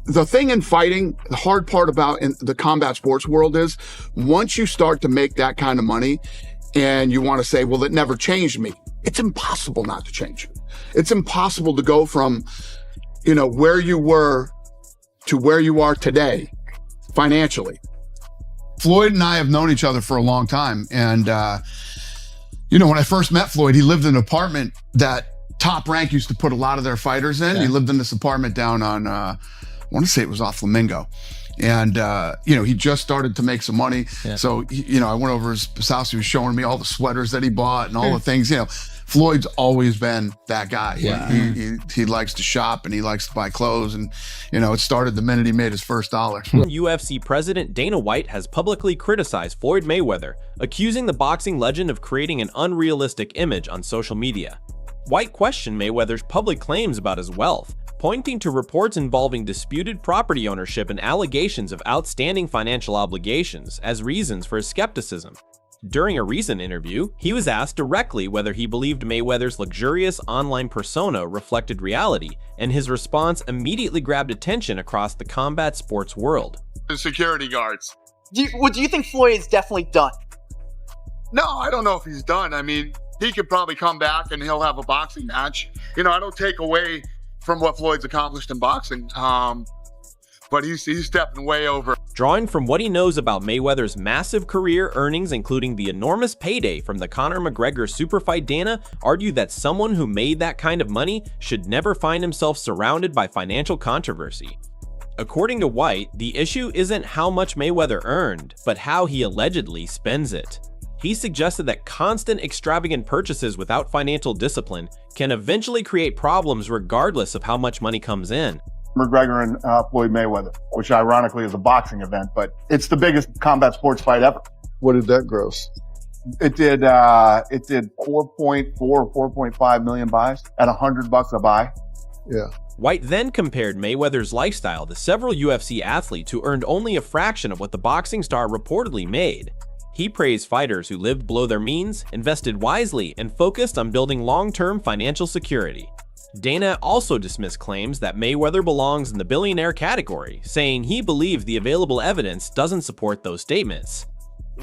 the thing in fighting, the hard part about in the combat sports world is once you start to make that kind of money and you want to say, well, it never changed me. It's impossible not to change it. It's impossible to go from, where you were to where you are today financially. Floyd and I have known each other for a long time. And, when I first met Floyd, he lived in an apartment that Top Rank used to put a lot of their fighters in. Okay. He lived in this apartment down on, I want to say it was off Flamingo. And, he just started to make some money. Yeah. So, I went over his house. He was showing me all the sweaters that he bought and all the things, Floyd's always been that guy. Yeah. He likes to shop and he likes to buy clothes. And, it started the minute he made his first dollar. UFC president Dana White has publicly criticized Floyd Mayweather, accusing the boxing legend of creating an unrealistic image on social media. White questioned Mayweather's public claims about his wealth, pointing to reports involving disputed property ownership and allegations of outstanding financial obligations as reasons for his skepticism. During a recent interview, he was asked directly whether he believed Mayweather's luxurious online persona reflected reality, and his response immediately grabbed attention across the combat sports world. The security guards. Do you think Floyd is definitely done? No, I don't know if he's done. I mean, he could probably come back and he'll have a boxing match. I don't take away from what Floyd's accomplished in boxing, but he's stepping way over. Drawing from what he knows about Mayweather's massive career earnings, including the enormous payday from the Conor McGregor super fight, Dana argued that someone who made that kind of money should never find himself surrounded by financial controversy. According to White, the issue isn't how much Mayweather earned, but how he allegedly spends it. He suggested that constant extravagant purchases without financial discipline can eventually create problems regardless of how much money comes in. McGregor and Floyd Mayweather, which ironically is a boxing event, but it's the biggest combat sports fight ever. What did that gross? It did 4.4 or 4.5 million buys at $100 a buy. Yeah. White then compared Mayweather's lifestyle to several UFC athletes who earned only a fraction of what the boxing star reportedly made. He praised fighters who lived below their means, invested wisely, and focused on building long-term financial security. Dana also dismissed claims that Mayweather belongs in the billionaire category, saying he believed the available evidence doesn't support those statements.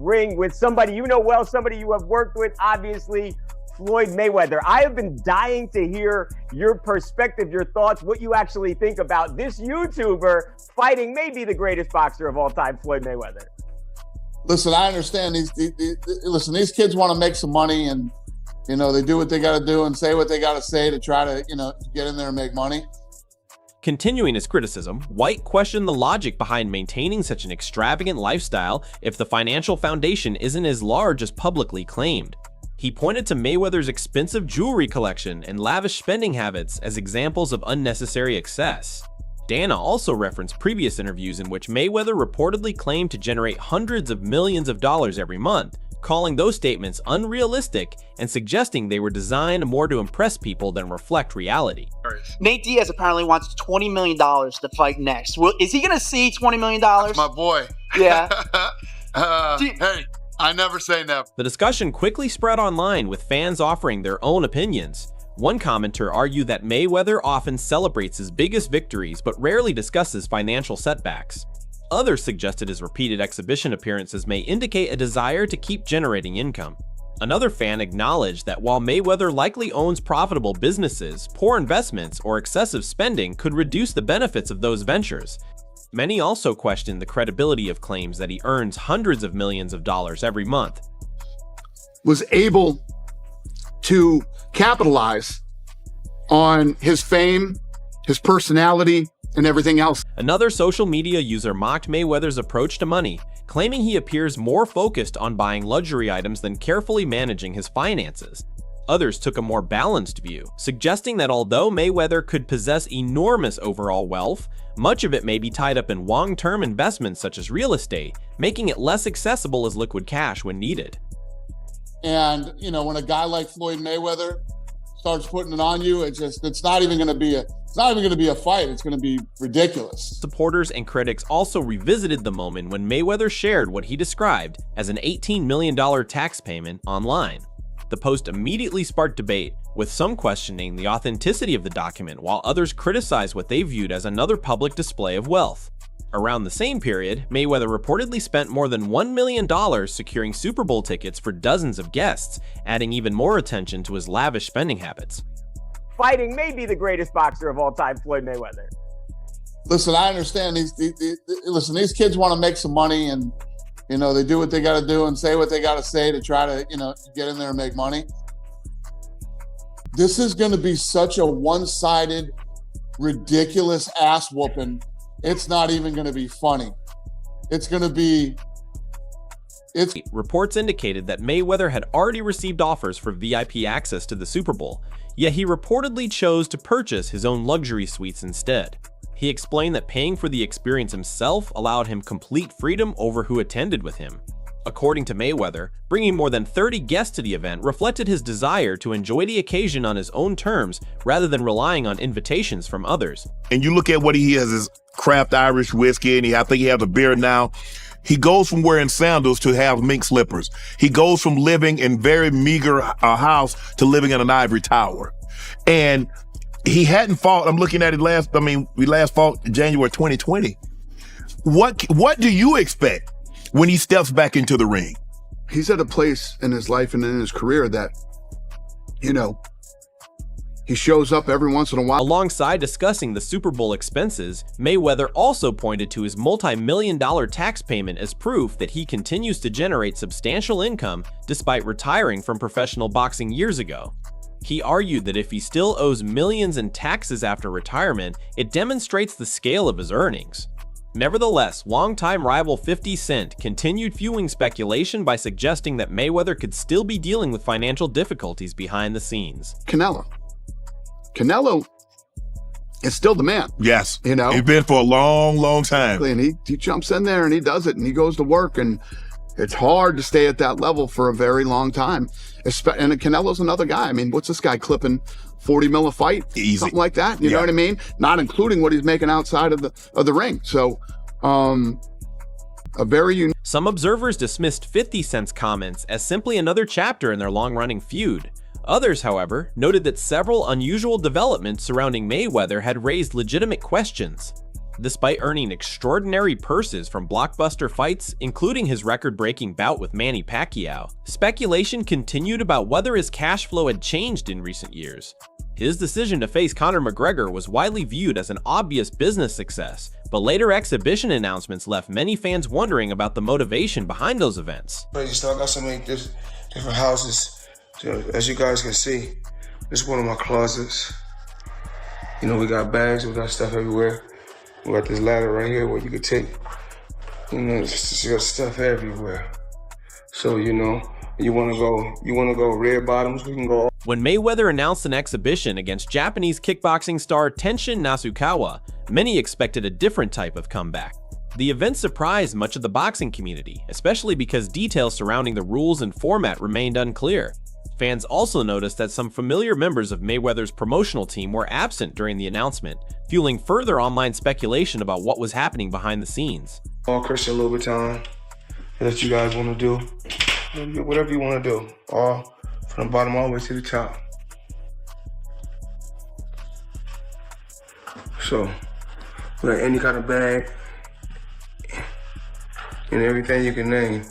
Ring with somebody you know well, somebody you have worked with, obviously, Floyd Mayweather. I have been dying to hear your perspective, your thoughts, what you actually think about this YouTuber fighting maybe the greatest boxer of all time, Floyd Mayweather. Listen, I understand these kids want to make some money and they do what they got to do and say what they got to say to try to, get in there and make money. Continuing his criticism, White questioned the logic behind maintaining such an extravagant lifestyle if the financial foundation isn't as large as publicly claimed. He pointed to Mayweather's expensive jewelry collection and lavish spending habits as examples of unnecessary excess. Dana also referenced previous interviews in which Mayweather reportedly claimed to generate hundreds of millions of dollars every month, calling those statements unrealistic and suggesting they were designed more to impress people than reflect reality. Nate Diaz apparently wants $20 million to fight next. Is he going to see $20 million? That's my boy. Yeah. Hey, I never say never. The discussion quickly spread online, with fans offering their own opinions. One commenter argued that Mayweather often celebrates his biggest victories but rarely discusses financial setbacks. Others suggested his repeated exhibition appearances may indicate a desire to keep generating income. Another fan acknowledged that while Mayweather likely owns profitable businesses, poor investments or excessive spending could reduce the benefits of those ventures. Many also questioned the credibility of claims that he earns hundreds of millions of dollars every month. Was able to capitalize on his fame, his personality, and everything else. Another social media user mocked Mayweather's approach to money, claiming he appears more focused on buying luxury items than carefully managing his finances. Others took a more balanced view, suggesting that although Mayweather could possess enormous overall wealth, much of it may be tied up in long-term investments such as real estate, making it less accessible as liquid cash when needed. And, when a guy like Floyd Mayweather starts putting it on you, it's not even going to be a fight. It's going to be ridiculous. Supporters and critics also revisited the moment when Mayweather shared what he described as an $18 million tax payment online. The post immediately sparked debate, with some questioning the authenticity of the document while others criticize what they viewed as another public display of wealth. Around the same period, Mayweather reportedly spent more than $1 million securing Super Bowl tickets for dozens of guests, adding even more attention to his lavish spending habits. Fighting may be the greatest boxer of all time, Floyd Mayweather. Listen, I understand these kids want to make some money, and they do what they got to do and say what they got to say to try to get in there and make money. This is going to be such a one-sided, ridiculous ass whooping. It's not even going to be funny. Reports indicated that Mayweather had already received offers for VIP access to the Super Bowl, yet he reportedly chose to purchase his own luxury suites instead. He explained that paying for the experience himself allowed him complete freedom over who attended with him. According to Mayweather, bringing more than 30 guests to the event reflected his desire to enjoy the occasion on his own terms rather than relying on invitations from others. And you look at what he has, his craft Irish whiskey, and I think he has a beer now. He goes from wearing sandals to have mink slippers. He goes from living in very meager house to living in an ivory tower. And he hadn't fought. I'm looking at it we last fought in January 2020. What do you expect when he steps back into the ring? He's at a place in his life and in his career that, he shows up every once in a while. Alongside discussing the Super Bowl expenses, Mayweather also pointed to his multi-million-dollar tax payment as proof that he continues to generate substantial income despite retiring from professional boxing years ago. He argued that if he still owes millions in taxes after retirement, it demonstrates the scale of his earnings. Nevertheless, longtime rival 50 Cent continued fueling speculation by suggesting that Mayweather could still be dealing with financial difficulties behind the scenes. Canelo is still the man. Yes. He's been for a long, long time. And he jumps in there and he does it and he goes to work, and it's hard to stay at that level for a very long time. And Canelo's another guy. What's this guy clipping? 40 mil a fight? Easy. Something like that. You know what I mean? Not including what he's making outside of the ring. So, a very unique. Some observers dismissed 50 Cent's comments as simply another chapter in their long-running feud. Others, however, noted that several unusual developments surrounding Mayweather had raised legitimate questions. Despite earning extraordinary purses from blockbuster fights, including his record-breaking bout with Manny Pacquiao, speculation continued about whether his cash flow had changed in recent years. His decision to face Conor McGregor was widely viewed as an obvious business success, but later exhibition announcements left many fans wondering about the motivation behind those events. Crazy stuff. I got so many different houses. As you guys can see, this is one of my closets. We got bags, we got stuff everywhere. We got this ladder right here where you could take, it's got stuff everywhere. So, you wanna go red bottoms, we can go. When Mayweather announced an exhibition against Japanese kickboxing star Tenshin Nasukawa, many expected a different type of comeback. The event surprised much of the boxing community, especially because details surrounding the rules and format remained unclear. Fans also noticed that some familiar members of Mayweather's promotional team were absent during the announcement, fueling further online speculation about what was happening behind the scenes. All Christian Louboutin that you guys want to do, whatever you want to do, all from the bottom all the way to the top. So, we got any kind of bag and everything you can name.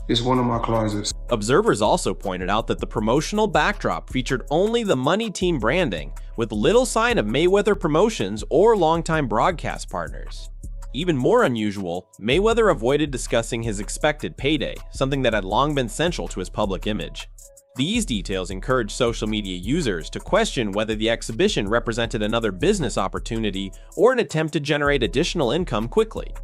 It's one of my closets. Observers also pointed out that the promotional backdrop featured only the Money Team branding, with little sign of Mayweather Promotions or longtime broadcast partners. Even more unusual, Mayweather avoided discussing his expected payday, something that had long been central to his public image. These details encouraged social media users to question whether the exhibition represented another business opportunity or an attempt to generate additional income quickly.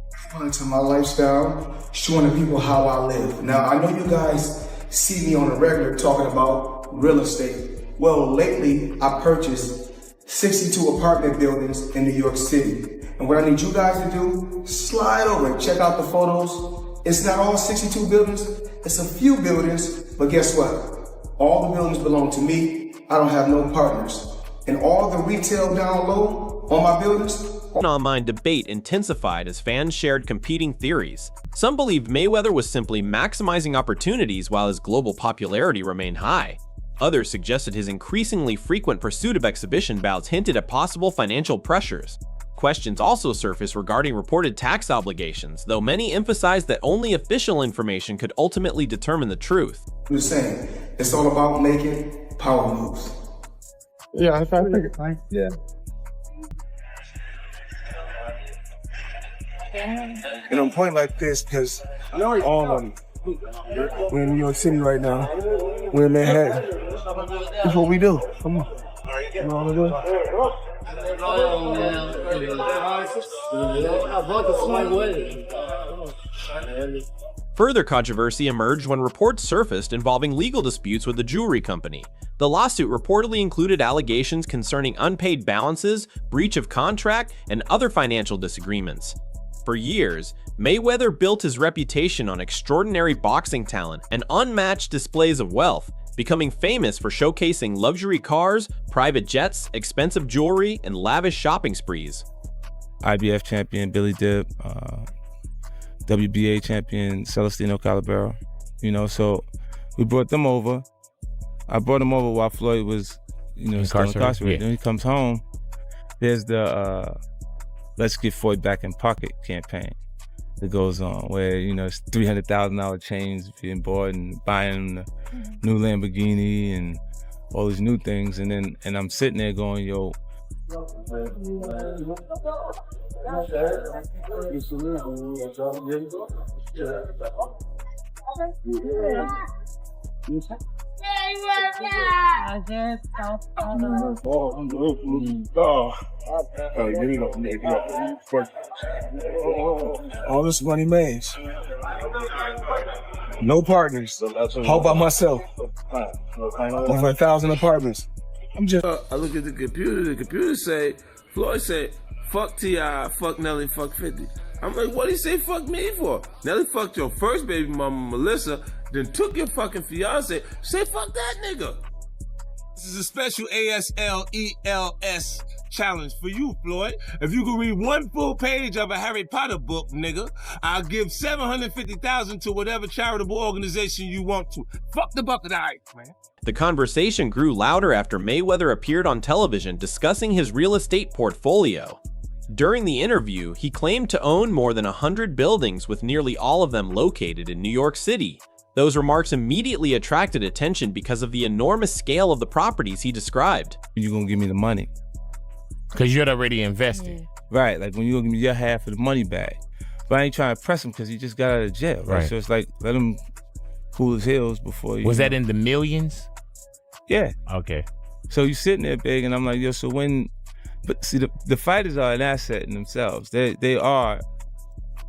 Into my lifestyle, showing the people how I live. Now, I know you guys see me on a regular talking about real estate. Well, lately I purchased 62 apartment buildings in New York City. And what I need you guys to do, slide over and check out the photos. It's not all 62 buildings, it's a few buildings, but guess what? All the buildings belong to me. I don't have no partners. And all the retail down low on my buildings. An online debate intensified as fans shared competing theories. Some believed Mayweather was simply maximizing opportunities while his global popularity remained high. Others suggested his increasingly frequent pursuit of exhibition bouts hinted at possible financial pressures. Questions also surfaced regarding reported tax obligations, though many emphasized that only official information could ultimately determine the truth. I'm just saying, it's all about making power moves. Yeah, I think it's fine. Yeah. And I'm pointing like this because we're in New York City right now. We're in Manhattan. That's what we do. Come on. You know what I'm doing? Further controversy emerged when reports surfaced involving legal disputes with the jewelry company. The lawsuit reportedly included allegations concerning unpaid balances, breach of contract, and other financial disagreements. For years, Mayweather built his reputation on extraordinary boxing talent and unmatched displays of wealth, becoming famous for showcasing luxury cars, private jets, expensive jewelry, and lavish shopping sprees. IBF champion Billy Dib, WBA champion Celestino Calabero, so we brought them over. I brought him over while Floyd was, still incarcerated. Then he comes home. There's the Let's Get Floyd Back in Pocket campaign that goes on, where it's $300,000 chains being bought and buying the new Lamborghini and all these new things, and I'm sitting there going, yo. All this money made. No partners. All by myself. Over 1,000 apartments. I'm just. I look at the computer say, Floyd said, fuck T.I., fuck Nelly, fuck 50. I'm like, what did he say fuck me for? Nelly fucked your first baby mama, Melissa, then took your fucking fiance. Say fuck that nigga. This is a special ASLELS challenge for you, Floyd. If you can read one full page of a Harry Potter book, nigga, I'll give $750,000 to whatever charitable organization you want to. Fuck the bucket of ice, man. The conversation grew louder after Mayweather appeared on television discussing his real estate portfolio. During the interview, he claimed to own more than 100 buildings, with nearly all of them located in New York City. Those remarks immediately attracted attention because of the enormous scale of the properties he described. You're gonna give me the money. Because you're already invested. Right, like when you're gonna give me your half of the money back. But I ain't trying to press him because he just got out of jail, right? So it's like, let him cool his heels before you. Was that in the millions? Yeah. Okay. So you sitting there big, and I'm like, yo, so when, but see, the fighters are an asset in themselves. They are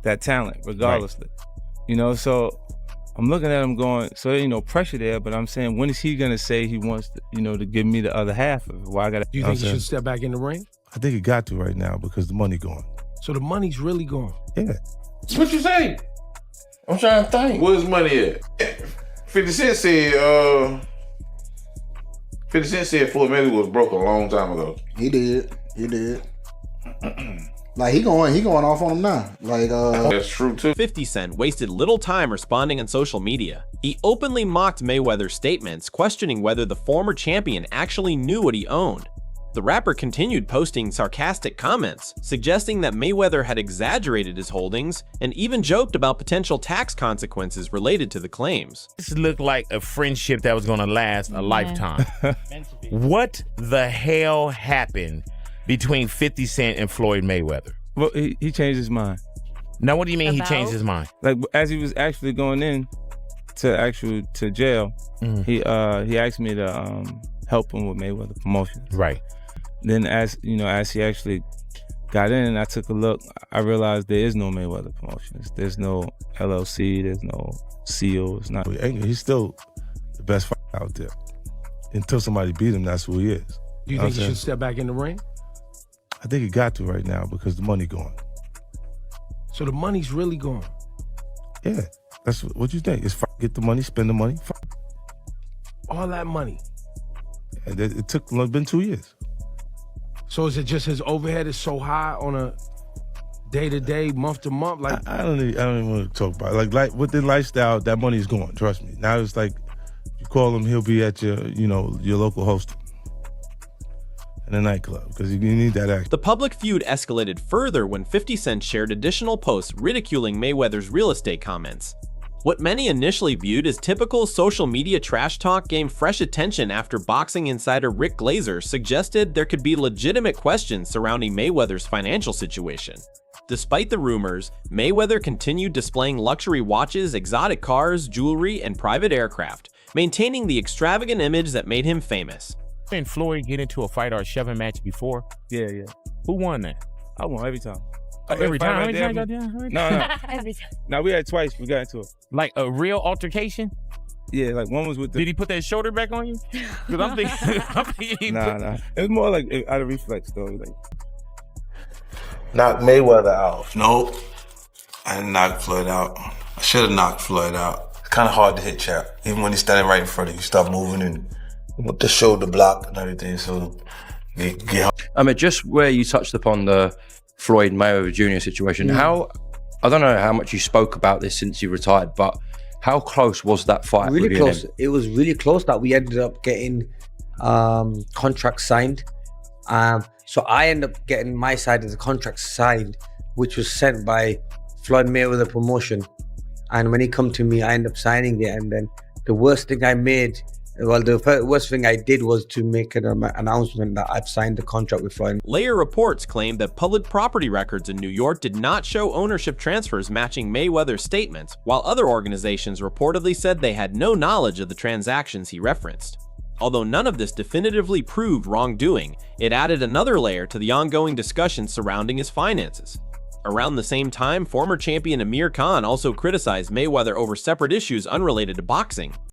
that talent, regardlessly. Right. So I'm looking at him going, so there ain't no pressure there, but I'm saying, when is he gonna say he wants to, to give me the other half of it? Why I gotta? You think he should step back in the ring? I think he got to right now because the money gone. So the money's really gone? Yeah. What you say? I'm trying to think. Where's money at? 50 Cent said Floyd Mayweather was broke a long time ago. He did. Like he going off on him now. That's true too. 50 Cent wasted little time responding on social media. He openly mocked Mayweather's statements, questioning whether the former champion actually knew what he owned. The rapper continued posting sarcastic comments, suggesting that Mayweather had exaggerated his holdings, and even joked about potential tax consequences related to the claims. This looked like a friendship that was gonna last a lifetime. What the hell happened between 50 Cent and Floyd Mayweather? Well, he changed his mind. Now, what do you mean he changed his mind? Like, as he was actually going in to jail, he asked me to help him with Mayweather promotions. Right. Then as he actually got in, I took a look, I realized there is no Mayweather promotions. There's no LLC, there's no seal, it's not. He's still the best fighter out there. Until somebody beat him, that's who he is. Do you think he should step back in the ring? I think he got to right now because the money gone. So the money's really gone? Yeah, that's what you think. It's get the money, spend the money. All that money? It's been 2 years. So is it just his overhead is so high on a day-to-day, month-to-month? Like I don't even want to talk about it. Like with the lifestyle, that money's gone. Trust me. Now it's like You call him, he'll be at your, your local host in a nightclub because you need that action. The public feud escalated further when 50 Cent shared additional posts ridiculing Mayweather's real estate comments. What many initially viewed as typical social media trash talk gained fresh attention after boxing insider Rick Glazer suggested there could be legitimate questions surrounding Mayweather's financial situation. Despite the rumors, Mayweather continued displaying luxury watches, exotic cars, jewelry, and private aircraft, maintaining the extravagant image that made him famous. Didn't Floyd get into a fight or a shoving match before? Yeah. Who won that? I won every time. Every time? No. Every time. No, we had twice. We got into it. Like a real altercation? Yeah, like one was with the... Did he put that shoulder back on you? Because I'm thinking... Nah. It was more like out of reflex, though. Like... Knock Mayweather out. Nope. I didn't knock Floyd out. I should have knocked Floyd out. It's kind of hard to hit Chap. Even when he's standing right in front of you, start moving and with the shoulder block and everything. So, just where you touched upon the Floyd Mayweather Jr. situation, I don't know how much you spoke about this since you retired, but how close was that fight? Really close. It was really close that we ended up getting contracts signed. So I ended up getting my side of the contract signed, which was sent by Floyd Mayweather Promotion. And when he come to me, I ended up signing it. And then the worst thing the worst thing I did was to make an announcement that I've signed the contract with Floyd. Later reports claimed that public property records in New York did not show ownership transfers matching Mayweather's statements, while other organizations reportedly said they had no knowledge of the transactions he referenced. Although none of this definitively proved wrongdoing, it added another layer to the ongoing discussion surrounding his finances. Around the same time, former champion Amir Khan also criticized Mayweather over separate issues unrelated to boxing.